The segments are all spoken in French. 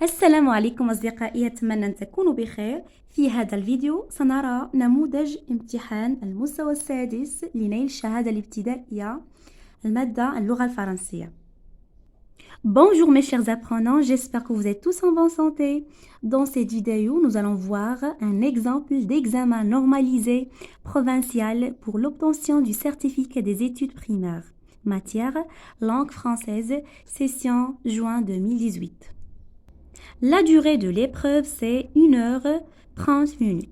السلام عليكم أصدقائي، أتمنى أن تكونوا بخير. في هذا الفيديو سنرى نموذج امتحان المستوى السادس لنيل الشهادة الابتدائية المادة اللغة الفرنسية. Bonjour mes chers apprenants, j'espère que vous êtes tous en bonne santé. Dans cette vidéo, nous allons voir un exemple d'examen normalisé provincial pour l'obtention du certificat des études primaires. Matière, langue française, session juin 2018. La durée de l'épreuve, c'est 1h30.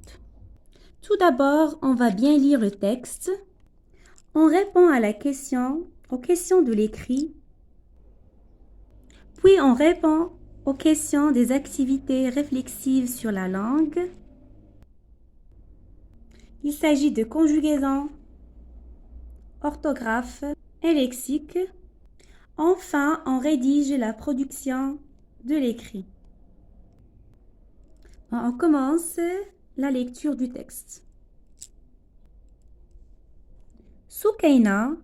Tout d'abord, on va bien lire le texte. On répond à aux questions de l'écrit. Puis on répond aux questions des activités réflexives sur la langue. Il s'agit de conjugaison, orthographe et lexique. Enfin, on rédige la production de l'écrit. On commence la lecture du texte. Soukaina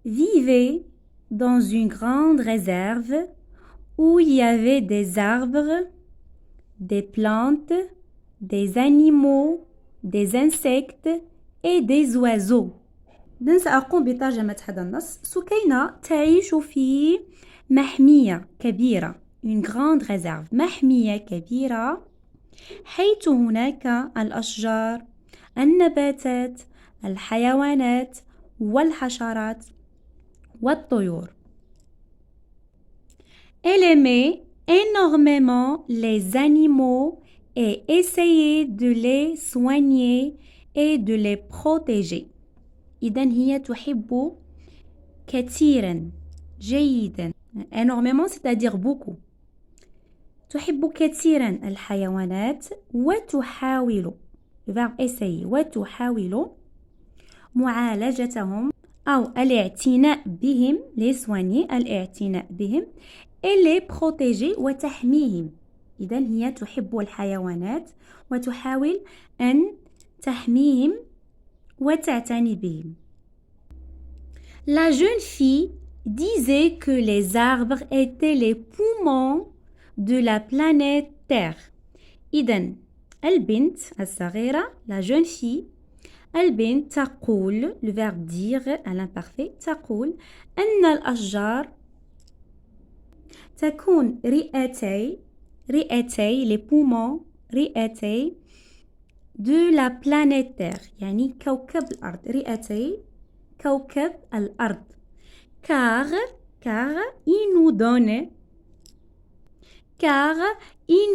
vivait dans une grande réserve où il y avait des arbres, des plantes, des animaux, des insectes et des oiseaux. سأقوم بترجمة هذا النص. سكينة تعيش في محمية كبيرة. Une grande réserve. محمية كبيرة حيث هناك الأشجار، النباتات، الحيوانات والحشرات والطيور. Elle aimait énormément les animaux et essayait de les soigner et de les protéger. إذن هي تحب كثيرا جيدا. Énormément c'est-à-dire beaucoup. تحب كثيرا الحيوانات وتحاول verbe essayer وتحاول معالجتهم أو الاعتناء بهم les soigner الاعتناء بهم et les protéger وتحميهم. إذن هي تحب الحيوانات وتحاول أن تحميهم وتعتني بهم. La jeune fille disait que les arbres étaient les poumons de la planète Terre. إذن البنت الصغيرة la jeune fille البنت تقول le verbe dire à l'imparfait تقول أن الأشجار تكون رئتي les poumons رئتي de la planète Terre يعني كوكب الأرض رئتي كوكب الأرض car il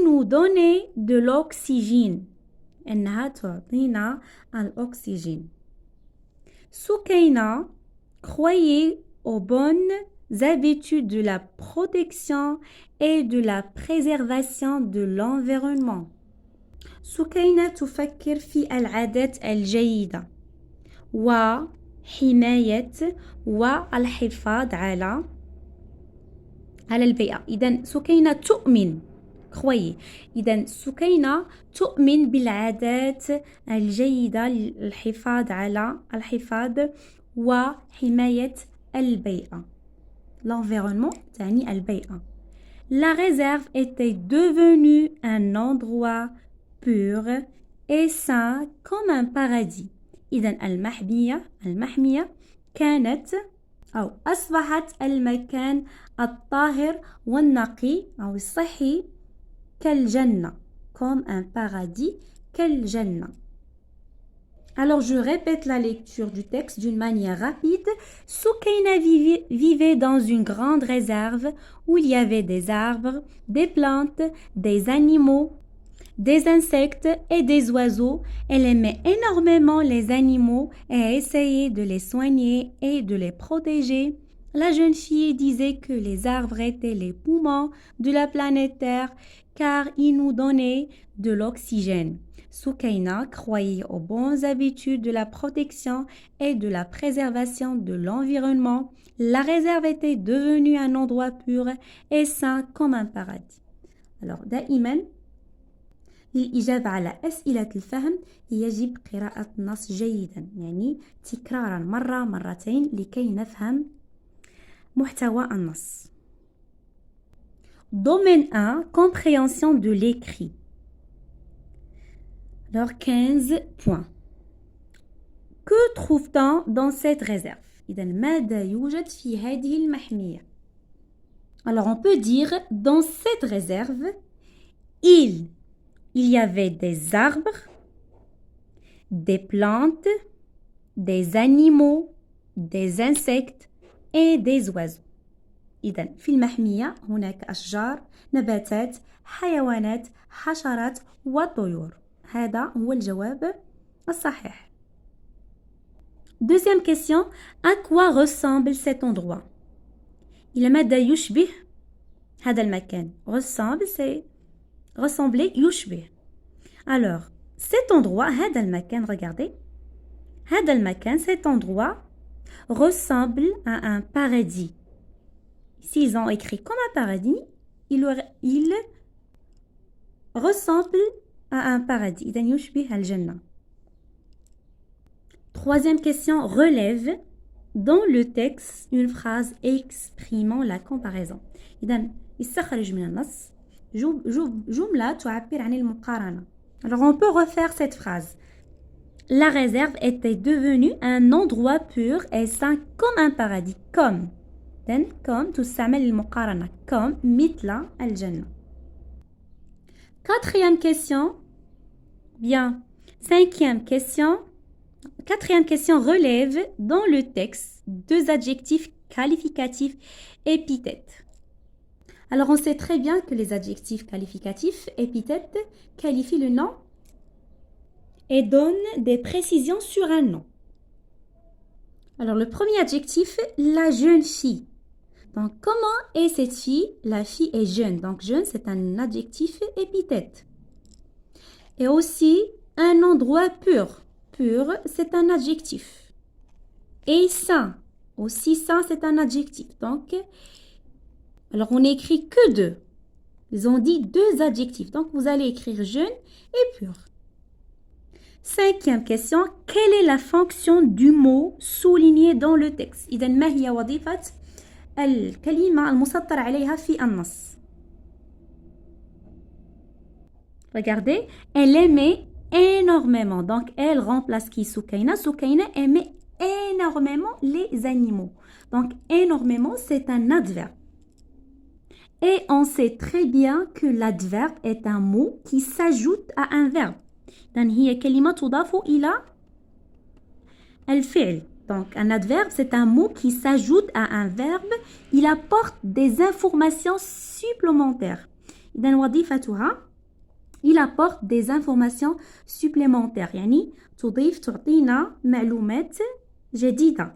nous donnait de l'oxygène. إنها تعطينا الأكسجين. Soukaina croyait aux bonnes habitudes de la protection et de la préservation de l'environnement. سكينة تفكر في العادات الجيدة وحماية والحفاظ على البيئة. إذن سكينة تؤمن إذن سكينة تؤمن بالعادات الجيدة للحفاظ على وحماية البيئة. L'environnement تعني البيئة. La réserve était devenue un endroit pur et sain comme un paradis. إذن المحمية كانت أو أصبحت المكان الطاهر والنقي أو الصحي كالجنة comme un paradis كالجنة. Alors je répète la lecture du texte d'une manière rapide. Soukaina vivait dans une grande réserve où il y avait des arbres, des plantes, des animaux, des insectes et des oiseaux. Elle aimait énormément les animaux et essayait de les soigner et de les protéger. La jeune fille disait que les arbres étaient les poumons de la planète Terre car ils nous donnaient de l'oxygène. Soukaina croyait aux bonnes habitudes de la protection et de la préservation de l'environnement. La réserve était devenue un endroit pur et sain comme un paradis. Alors, دائما للإجابة على أسئلة الفهم يجب قراءة النص جيدا، يعني تكرارا مرة مرتين لكي نفهم محتوى النص. Domaine 1, compréhension de l'écrit. Alors 15 points. Que trouve-t-on dans cette réserve? إذا ماذا يوجد في هذه المحمية؟ Alors on peut dire dans cette réserve, il y avait des arbres, des plantes, des animaux, des insectes et des oiseaux. إذا في المحمية هناك أشجار، نباتات، حيوانات، حشرات وطيور. هذا هو الجواب الصحيح. Deuxième question, à quoi ressemble cet endroit? إلى ماذا يشبه هذا المكان؟ Ressemble, c'est ressembler, يشبه. Alors, cet endroit, هذا المكان, regardez. هذا المكان, cet endroit ressemble à un paradis. S'ils ont écrit comme un paradis, il ressemble à un paradis. إذا يشبه الجنة. Troisième question, relève dans le texte une phrase exprimant la comparaison. إذا يستخرج من النص جملة تعبر عن المقارنة. Alors on peut refaire cette phrase. La réserve était devenue un endroit pur et sain comme un paradis. Comme. Then, comme تستعمل المقارنة. Comme مثل الجنة. Quatrième question. Bien. Cinquième question. Quatrième question, relève dans le texte deux adjectifs qualificatifs épithètes. Alors, on sait très bien que les adjectifs qualificatifs épithètes qualifient le nom et donnent des précisions sur un nom. Alors, le premier adjectif, la jeune fille. Donc, comment est cette fille? La fille est jeune. Donc, jeune, c'est un adjectif épithète. Et aussi, un endroit pur. Pur, c'est un adjectif. Et sain. Aussi, sain, c'est un adjectif. Donc, alors on n'écrit que deux. Ils ont dit deux adjectifs. Donc, vous allez écrire jeune et pur. Cinquième question. Quelle est la fonction du mot souligné dans le texte? إذا ما هي وظيفة الكلمة المسطر عليها في النص? Regardez, elle aimait énormément. Donc, elle remplace qui? Soukaina. Soukaina aimait énormément les animaux. Donc, énormément, c'est un adverbe. Et on sait très bien que l'adverbe est un mot qui s'ajoute à un verbe. Donc, هي كلمة تضاف إلى الفعل. Donc, un adverbe, c'est un mot qui s'ajoute à un verbe. Il apporte des informations supplémentaires. إذن وظيفتها il apporte des informations supplémentaires. يعني تضيف تعطينا معلومات جديدة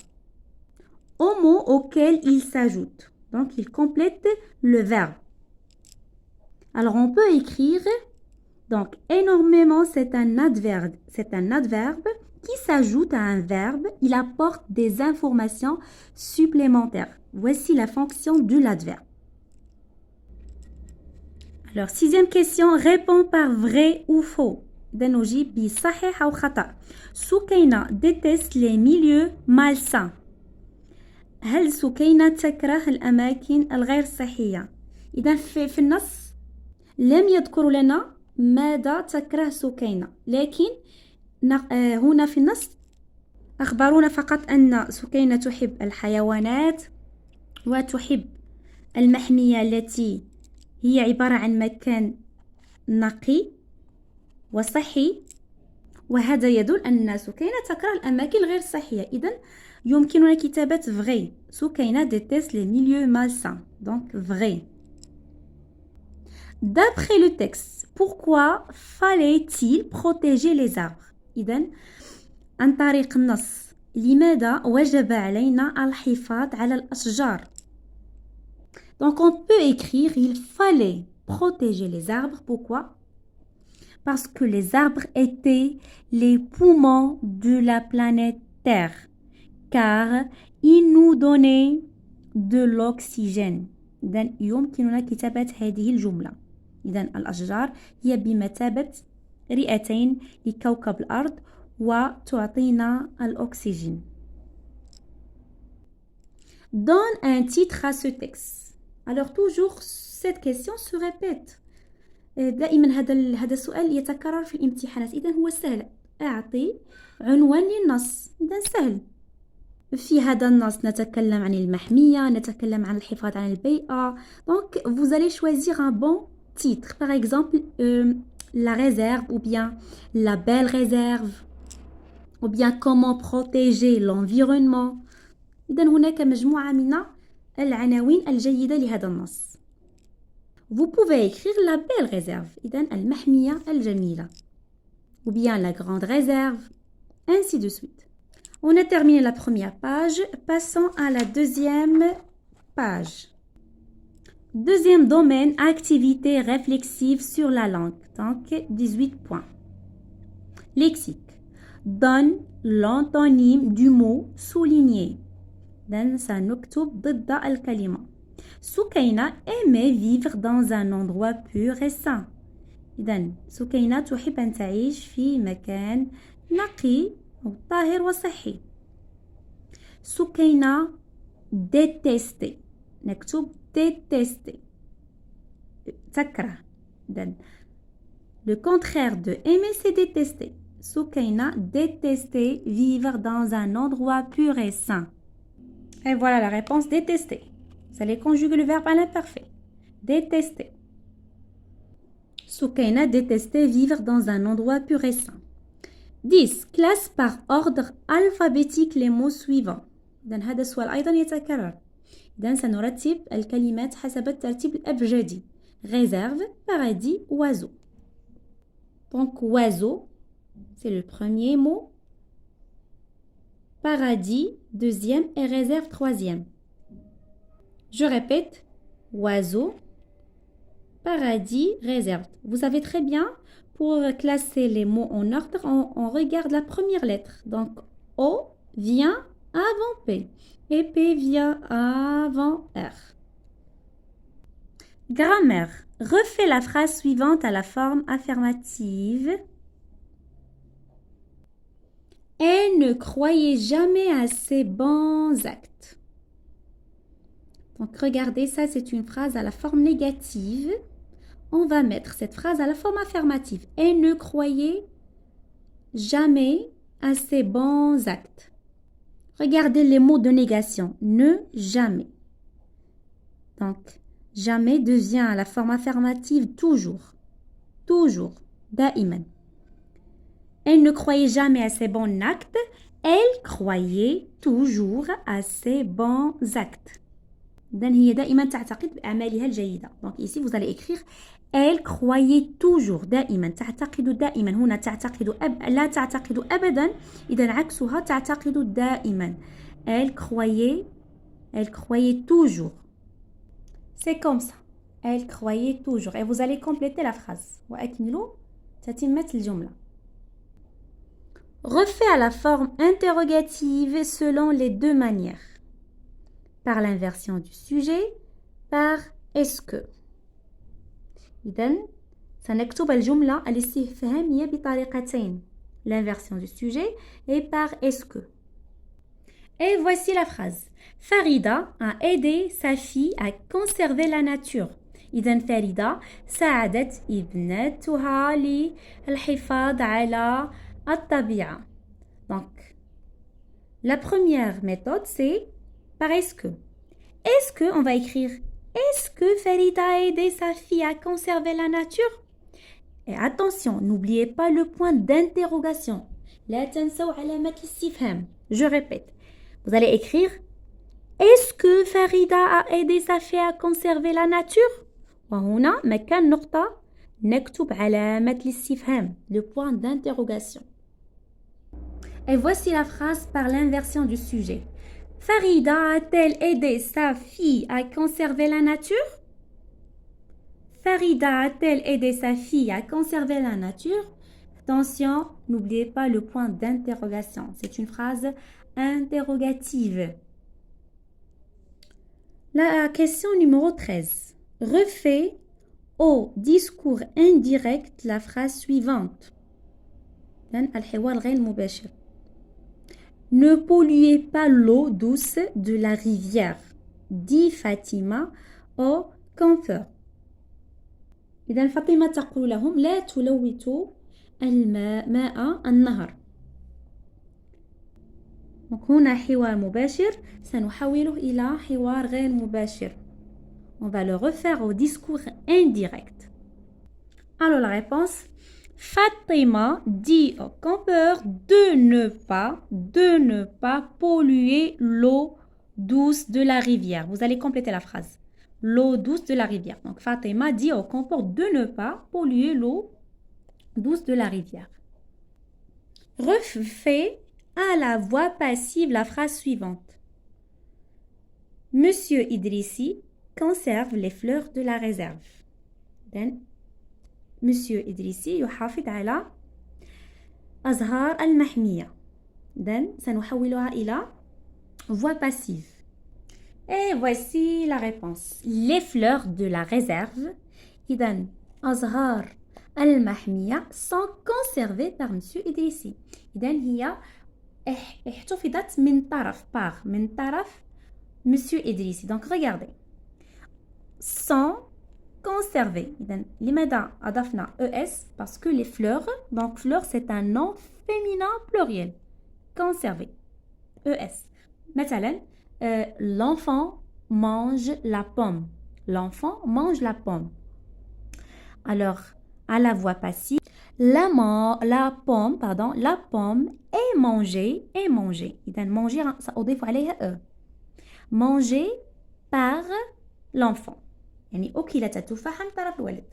au mot auquel il s'ajoute. Donc, il complète le verbe. Alors, on peut écrire donc énormément, c'est un adverbe. C'est un adverbe qui s'ajoute à un verbe. Il apporte des informations supplémentaires. Voici la fonction de l'adverbe. Alors, sixième question, réponds par vrai ou faux. نجيب بصحيح أو خطأ. سكينة déteste les milieux malsains. هل سكينة تكره الأماكن الغير صحية؟ إذا في النص لم يذكر لنا ماذا تكره سكينة، لكن هنا في النص أخبرونا فقط أن سكينة تحب الحيوانات وتحب المحمية التي هي عبارة عن مكان نقي وصحي، وهذا يدل أن سكينة تكره الأماكن الغير صحية. إذن يمكننا كتابة vrai. سكينة déteste les milieux malsains. Donc vrai. D'après le texte, pourquoi fallait-il protéger les arbres? إذن عن طريق النص لماذا وجب علينا الحفاظ على الأشجار؟ Donc on peut écrire il fallait protéger les arbres. Pourquoi? Parce que les arbres étaient les poumons de la planète Terre, car ils nous donnaient de l'oxygène. إذن يمكننا كتابة هذه الجملة. إذن الأشجار هي بمثابة رئتين لكوكب الأرض وتعطينا الأكسجين. Donne un titre à ce texte. Alors toujours cette question se répète. دائما هذا السؤال يتكرر في الامتحانات. إذا هو سهل. أعطي عنوان للنص. إذا سهل. في هذا النص نتكلم عن المحمية، نتكلم عن الحفاظ على البيئة. Donc vous allez choisir un bon titre. Par exemple, la réserve ou bien la belle réserve ou bien comment protéger l'environnement. إذا هناك مجموعة من العناوين الجيدة لهذا النص. Vous pouvez écrire la belle réserve. إذا المحمية الجميلة. Ou bien la grande réserve. Ainsi de suite. On a terminé la première page. Passons à la deuxième page. Deuxième domaine, activité réflexive sur la langue. Donc, 18 points. Lexique. Donne l'antonyme du mot souligné. Donc, سنكتب ضد الكلمة. سكينة aimait vivre dans un endroit pur et sain. إذا سكينة تحب أن تعيش في مكان نقي أو طاهر وصحي. سكينة détester. نكتب détester. تكره. إذا le contraire de aimer c'est détester. سكينة détester vivre dans un endroit pur et sain. Et voilà la réponse détester. Vous allez conjuguer le verbe à l'imparfait. Détester. سكينة détester vivre dans un endroit pur et sain. 10. Classe par ordre alphabétique les mots suivants. إذن هذا السؤال أيضا يتكرر. إذن سنرتب الكلمات حسب الترتيب الأبجدي. Réserve, paradis, oiseau. Donc oiseau, c'est le premier mot. Paradis, deuxième et réserve, troisième. Je répète, oiseau, paradis, réserve. Vous savez très bien, pour classer les mots en ordre, on regarde la première lettre. Donc, O vient avant P et P vient avant R. Grammaire. Refais la phrase suivante à la forme affirmative. Elle ne croyait jamais à ses bons actes. Donc, regardez, ça, c'est une phrase à la forme négative. On va mettre cette phrase à la forme affirmative. Elle ne croyait jamais à ses bons actes. Regardez les mots de négation. Ne, jamais. Donc, jamais devient à la forme affirmative toujours. Toujours. Da'iman. Elle ne croyait jamais à ses bons actes. Elle croyait toujours à ses bons actes. إذن هي دائما تعتقد بأعمالها الجيدة. Donc ici vous allez écrire elle croyait toujours. دائما تعتقد دائما. هنا تعتقد لا تعتقد أبدا. إذن عكسها تعتقد دائما. Elle croyait toujours. C'est comme ça. Elle croyait toujours. Et vous allez compléter la phrase. وأكملوا تتمة الجملة. Refais à la forme interrogative selon les deux manières. Par l'inversion du sujet, par est-ce que. إذن سنكتب الجملة الاستفهامية بطريقتين. L'inversion du sujet et par est-ce que. Et voici la phrase. Farida a aidé sa fille à conserver la nature. إذن فريدة ساعدت ابنتها للحفاظ على الطبيعة. Donc, la première méthode, c'est par est-ce que. Est-ce que, on va écrire, est-ce que Farida a aidé sa fille à conserver la nature? Et attention, n'oubliez pas le point d'interrogation. لا تنسوا علامة الاستفهام. Je répète. Vous allez écrire, est-ce que Farida a aidé sa fille à conserver la nature? وهنا مكان نقطة نكتب علامة الاستفهام. Le point d'interrogation. Et voici la phrase par l'inversion du sujet. Farida a-t-elle aidé sa fille à conserver la nature? Farida a-t-elle aidé sa fille à conserver la nature? Attention, n'oubliez pas le point d'interrogation. C'est une phrase interrogative. La question numéro 13. Refais au discours indirect la phrase suivante. الحوار غير مباشر. Ne polluez pas l'eau douce de la rivière, dit Fatima au campeur. إذا فاطمة تقول لهم لا تلوثوا الماء ماء النهر. هنا حوار مباشر سنحوله إلى حوار غير مباشر. On va le refaire au discours indirect. Alors la réponse, Fatima dit au campeur de ne pas polluer l'eau douce de la rivière. Vous allez compléter la phrase. L'eau douce de la rivière. Donc Fatima dit au campeur de ne pas polluer l'eau douce de la rivière. Refait à la voix passive la phrase suivante. Monsieur Idrissi conserve les fleurs de la réserve. Then, Monsieur Idrissi يحافظ على أزهار المحمية. Then, سنحولها إلى voix passive. Et voici la réponse. Les fleurs de la réserve, إذن أزهار المحمية, sont conservées par Monsieur Idrissi. إذن هي احتفظت من طرف Monsieur Idrissi. Donc regardez. Sont conservées. إذن لماذا أضفنا ES? Parce que les fleurs, donc fleurs c'est un nom féminin pluriel. Conservé. ES. مثلا l'enfant mange la pomme. L'enfant mange la pomme. Alors, à la voix passive, la pomme est mangée. إذن manger سأضيف عليها mangée par l'enfant. يعني أكلت التفاحة من طرف الولد.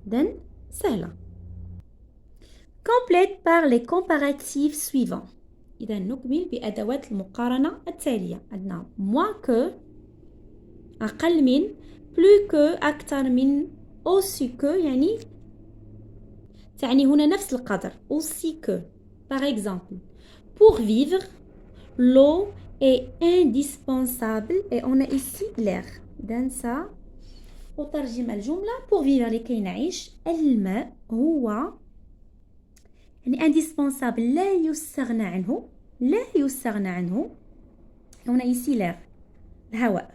Then, سهلة. Complète par les comparatifs suivants. إذا نكمل بأدوات المقارنة التالية. عندنا moins que, أقل من, plus que, أكثر من, aussi que يعني تعني هنا نفس القدر. aussi que. Par exemple, pour vivre, l'eau est indispensable et on a ici l'air. إذن أترجم الجملة. pour vivre لكي نعيش الماء هو يعني indispensable لا يستغنى عنه. On a ici l'air, الهواء.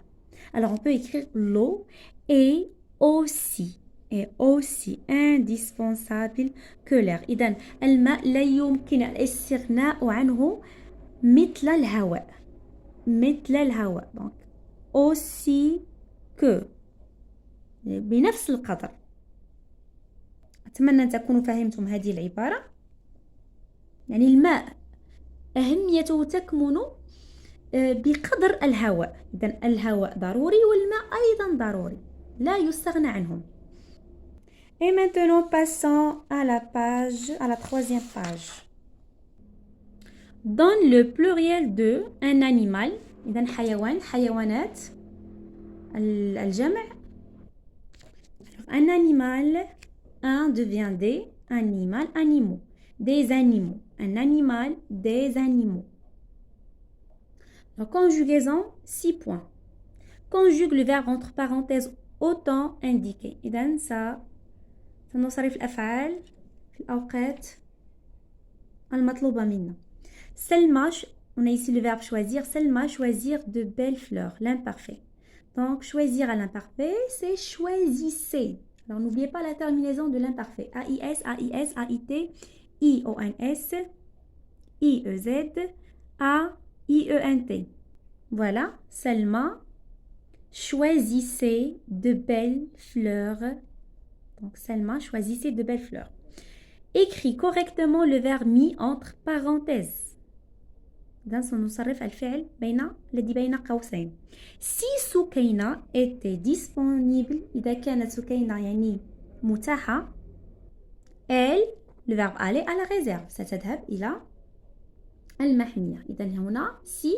Alors on peut écrire l'eau est aussi indispensable que l'air. إذن الماء لا يمكن الاستغناء عنه مثل الهواء. donc aussi que بنفس القدر. أتمنى أن تكونوا فهمتم هذه العبارة. يعني الماء أهميته تكمن بقدر الهواء. إذن الهواء ضروري والماء أيضا ضروري لا يستغنى عنهم. Et maintenant passons à la troisième page. Donne le pluriel de un animal. إذن حيوانات الجمع. Un animal, un devient des animaux. Des animaux. Un animal, des animaux. La conjugaison, 6 points. Conjugue le verbe entre parenthèses au temps indiqué. إذن سنصرف الأفعال في الأوقات المطلوبة منا. Selma, on a ici le verbe choisir. Selma, choisir de belles fleurs, l'imparfait. Donc, choisir à l'imparfait, c'est choisissez. Alors, n'oubliez pas la terminaison de l'imparfait. AIS, AIS, AIT, IONS, IEZ, AIENT. Voilà, Selma, choisissez de belles fleurs. Donc, Selma, choisissez de belles fleurs. Écris correctement le verbe mis entre parenthèses. إذن سنصرف الفعل الذي بين قوسين. Si سكينة était disponible, إذا كانت سكينة يعني متاحة, elle, le verbe aller à la réserve, ستذهب إلى المحمية. إذن هنا si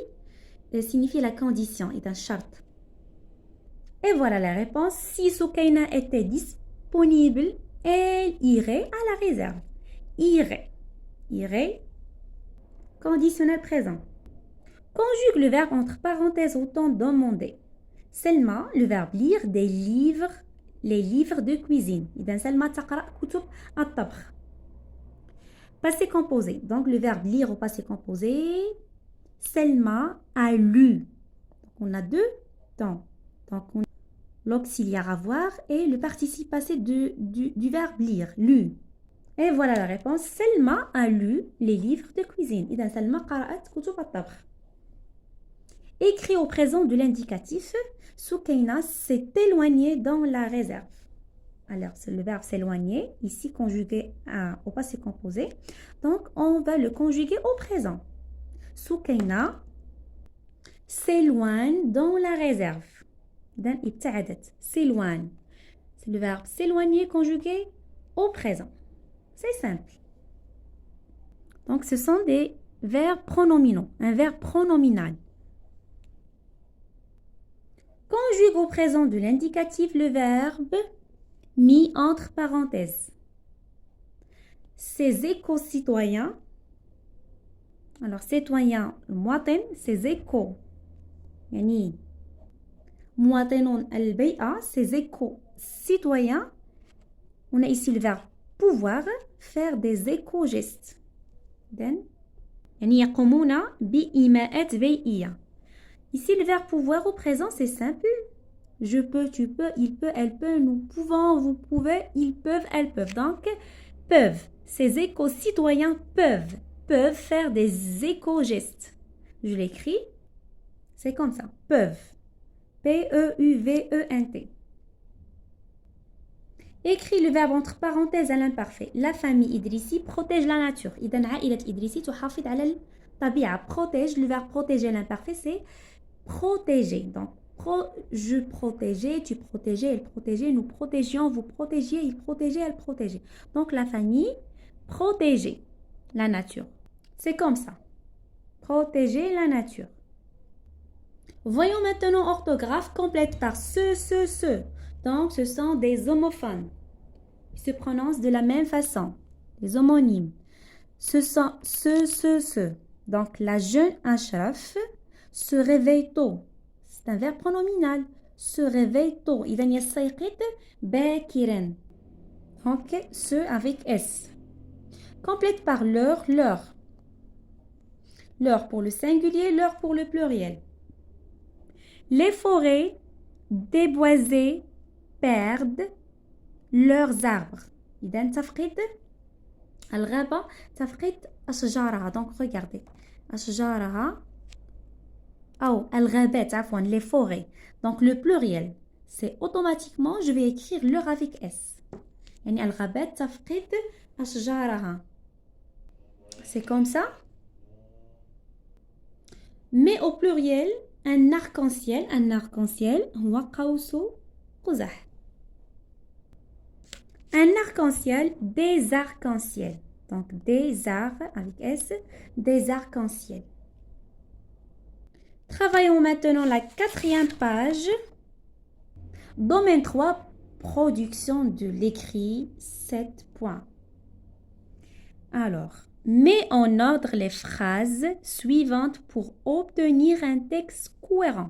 signifie la condition, إذن الشرط. Et voilà la réponse. Si سكينة était disponible, elle irait à la réserve. Irait. Conditionnel présent. Conjugue le verbe entre parenthèses au temps demandé. Selma, le verbe lire les livres de cuisine. إذن سلمى تقرأ كتب الطبخ. Passé composé. Donc le verbe lire au passé composé. Selma a lu. Donc on a deux temps. Donc l'auxiliaire avoir et le participe passé du verbe lire, lu. Et voilà la réponse. Selma a lu les livres de cuisine. إذا سلمى قرأت كتب الطبخ. Écrit au présent de l'indicatif, Soukaina s'est éloignée dans la réserve. Alors, c'est le verbe s'éloigner, ici conjugué au passé composé. Donc, on va le conjuguer au présent. Soukaina s'éloigne dans la réserve. Dan ibta'adat, s'éloigne. C'est le verbe s'éloigner conjugué au présent. C'est simple. Donc, ce sont des verbes pronominaux, un verbe pronominal. Conjugue au présent de l'indicatif le verbe mis entre parenthèses. Ces éco-citoyens, alors citoyens, muatin, ces éco, yani muatinun al-bay'a, ces éco-citoyens, on a ici le verbe pouvoir, faire des éco-gestes. يعني يقومون بإيماءات بيئية. Ici, le verbe pouvoir au présent, c'est simple. Je peux, tu peux, il peut, elle peut, nous pouvons, vous pouvez, ils peuvent, elles peuvent. Donc, peuvent. Ces éco-citoyens peuvent faire des éco-gestes. Je l'écris. C'est comme ça. Peuvent. P-E-U-V-E-N-T. Écris le verbe entre parenthèses à l'imparfait. La famille Idrissi protège la nature. إذن عائلة إدريسي تحافظ على الطبيعة. Protège, le verbe protéger à l'imparfait, c'est protéger. Donc, je protégeais, tu protégeais, elle protégeait, nous protégions, vous protégiez, il protégeait, elle protégeait. Donc, la famille protégeait la nature. C'est comme ça. Protéger la nature. Voyons maintenant orthographe complète par ce. Donc, ce sont des homophones. Ils se prononcent de la même façon. Les homonymes. Ce sont ce. Donc, la jeune Ashraf se réveille tôt. C'est un verbe pronominal. Se réveille tôt. إذن يستيقظ باكرا. Donc, ce avec S. Complète par l'heure. L'heure pour le singulier, l'heure pour le pluriel. Les forêts déboisées perdent leurs arbres. إذن تفقد الغابة تفقد أشجارها. Donc, regardez. أشجارها أو الغابات عفوا les forêts. Donc, le pluriel. C'est automatiquement, je vais écrire l'heure avec S. يعني الغابات تفقد أشجارها. C'est comme ça. Mais au pluriel, un arc-en-ciel هو قوس قزح. Un arc-en-ciel, des arcs-en-ciel. Donc, des arcs avec S, des arcs-en-ciel. Travaillons maintenant la 4e page. Domaine 3, production de l'écrit, 7 points. Alors, mets en ordre les phrases suivantes pour obtenir un texte cohérent.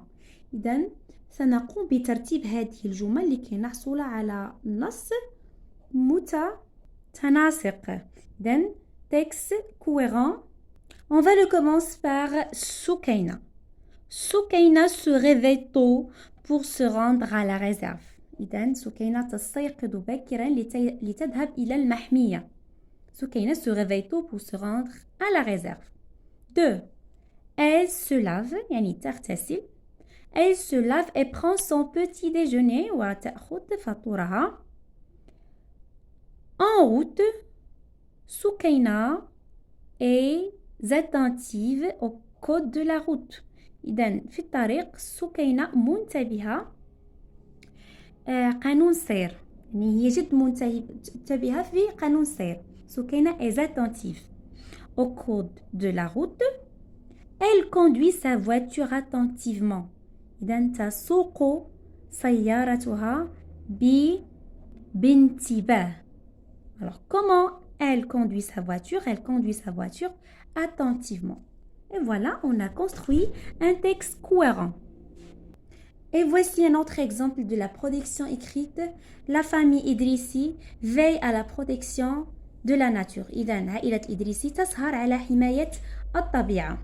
إذن سنقوم بترتيب هذه الجمل لكي نحصل على نص متناسق. Then, texte cohérent. On va le commencer par Soukaina. Soukaina se réveille tôt pour se rendre à la réserve. إذن سكينة تستيقظ باكرا لتذهب إلى المحمية. Soukaina se réveille tôt pour se rendre à la réserve. 2. Elle se lave, يعني تغتسل. Elle se lave et prend son petit déjeuner وتأخذ فطورها. En route, Soukaina est attentive au code de la route. إذن في الطريق سكينة منتبهة قانون السير. يعني هي جد منتبهة في قانون السير. سكينة est attentive au code de la route. Elle conduit sa voiture attentivement. إذن تسوق سيارتها بانتباه. Alors, comment elle conduit sa voiture? Elle conduit sa voiture attentivement. Et voilà, on a construit un texte cohérent. Et voici un autre exemple de la protection écrite. La famille Idrissi veille à la protection de la nature. إذن عائلة إدريسي تسهر على حماية الطبيعة.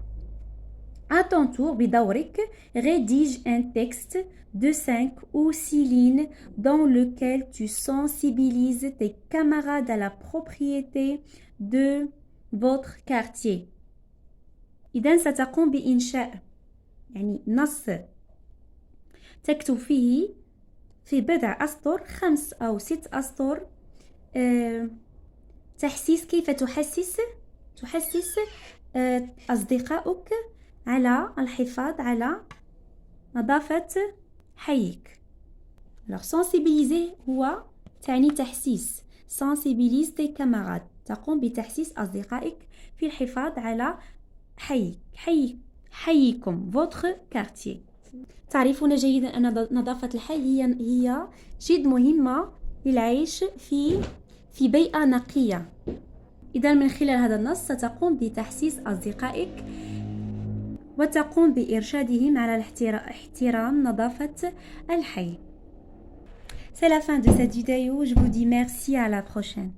À ton tour, بدورك, rédige un texte de 5 ou 6 lignes dans lequel tu sensibilises tes camarades à la propriété de votre quartier. إذن ستقوم بإنشاء يعني نص تكتب فيه في بضع أسطر 5 أو 6 أسطر تحسيس كيف تحسس أصدقائك على الحفاظ على نظافة حيك. Alors sensibiliser هو تعني تحسيس. sensibilise tes camarades. تقوم بتحسيس أصدقائك في الحفاظ على حيكم votre quartier. تعرفون جيدا أن نظافة الحي هي جد مهمة للعيش في بيئة نقية. إذا من خلال هذا النص ستقوم بتحسيس أصدقائك وتقوم بإرشادهم على احترام نظافة الحي. C'est la fin de cette vidéo. Je vous dis merci, à la prochaine.